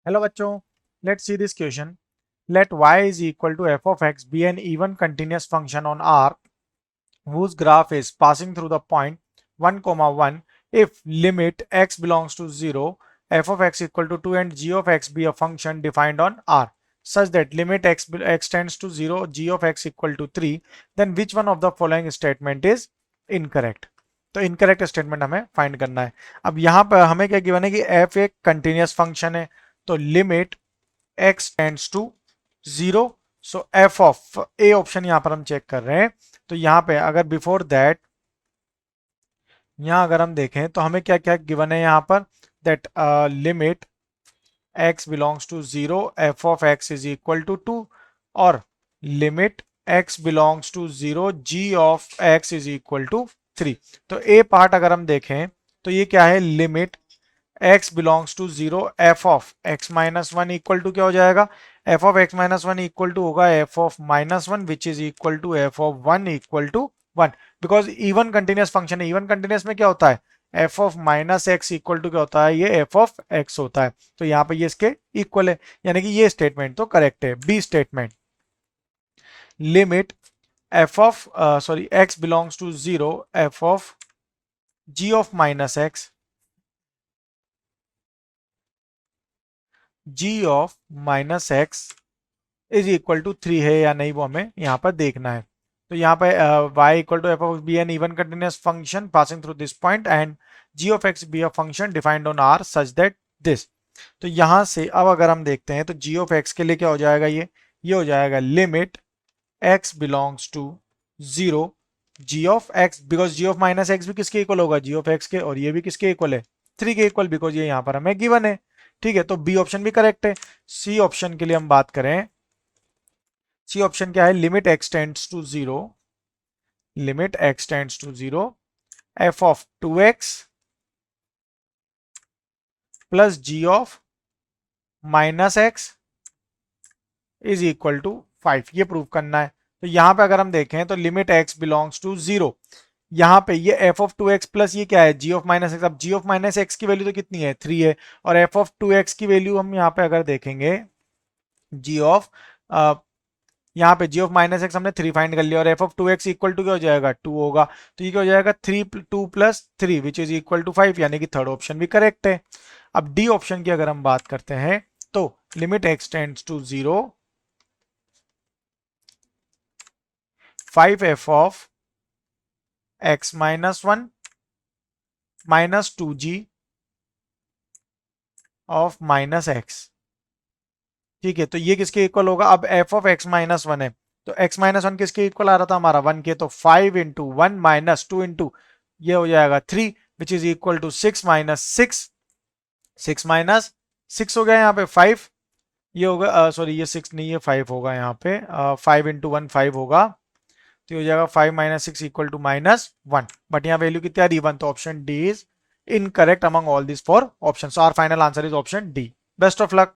Hello बच्चों, let's see this question. Let y is equal to f of x be an even continuous function on R whose graph is passing through the point 1 comma 1 if limit x belongs to 0 f of x equal to 2 and g of x be a function defined on R such that limit x tends to 0 g of x equal to 3, then which one of the following statement is incorrect. तो incorrect statement हमें find करना है. अब यहां पर हमें क्या given है कि f एक कंटिन्यूअस फंक्शन है, तो limit x tends to 0. So f of a option यहां पर हम चेक कर रहे हैं. तो यहां पे अगर बिफोर दैट यहां अगर हम देखें तो हमें क्या क्या गिवन है यहां पर that limit x belongs to 0 f of x is equal to 2 और limit x belongs to 0 g of x is equal to 3. तो a पार्ट अगर हम देखें तो ये क्या है, limit x belongs to 0 f of x minus one equal to क्या हो जाएगा, f of x minus one equal to होगा f of minus one which is equal to f of one equal to one. Because even continuous function है, even continuous में क्या होता है, f of minus x equal to क्या होता है, ये f ऑफ x होता है. तो यहाँ पे ये इसके इक्वल है, यानी कि ये स्टेटमेंट तो करेक्ट है. B statement, limit f of x belongs to 0 f of g of minus x g of minus x is equal to 3 है या नहीं, वो हमें यहाँ पर देखना है. तो यहाँ पे y equal to f of be an even continuous function passing through this point and g of x be a function defined on r such that this. तो यहाँ से अब अगर हम देखते हैं तो g ऑफ x के लिए क्या हो जाएगा, ये हो जाएगा limit x belongs to 0 g of x, because g of minus x भी किसके इक्वल होगा, g ऑफ x के, और ये भी किसके इक्वल है, 3 के इक्वल, बिकॉज ये यहाँ पर हमें गिवन है. ठीक है, तो बी ऑप्शन भी करेक्ट है. सी ऑप्शन के लिए हम बात करें, सी ऑप्शन क्या है, limit x tends to 0, limit x tends to 0 f of 2x plus g of minus x is equal to 5. ये प्रूव करना है. तो यहां पे अगर हम देखें तो लिमिट x बिलोंग्स टू 0, यहाँ पे ये f ऑफ 2x प्लस ये क्या है, g ऑफ माइनस एक्स. अब g ऑफ माइनस एक्स की वैल्यू तो कितनी है, 3 है, और f ऑफ 2x की वैल्यू हम यहाँ पे अगर देखेंगे g ऑफ यहाँ पे g ऑफ माइनस एक्स हमने 3 फाइंड कर लिया, और f of 2x equal to क्या हो जाएगा, 2 होगा. तो ये क्या हो जाएगा, 2 plus 3 which is equal to 5, यानी कि थर्ड ऑप्शन भी करेक्ट है. अब डी ऑप्शन की अगर हम बात करते हैं तो limit x tends to 0 5f of x minus one minus 2g of minus x. ठीक है, तो ये किसके इक्वल होगा, अब f of x minus one है, तो x माइनस वन किसके इक्वल आ रहा था हमारा, 1 के. तो 5 into one minus two into ये हो जाएगा 3 which is equal to 6 minus 6 minus 6 हो गया यहाँ पे 5. ये होगा सॉरी ये 6 नहीं, ये 5 होगा यहाँ पे. 5 इंटू वन 5 होगा, तो ये हो जाएगा 5 minus 6 equal to minus 1. But यहाँ वैल्यू कितनी आ रही है, 1. तो option D is incorrect among all this four option. So our final answer is option D. Best of luck.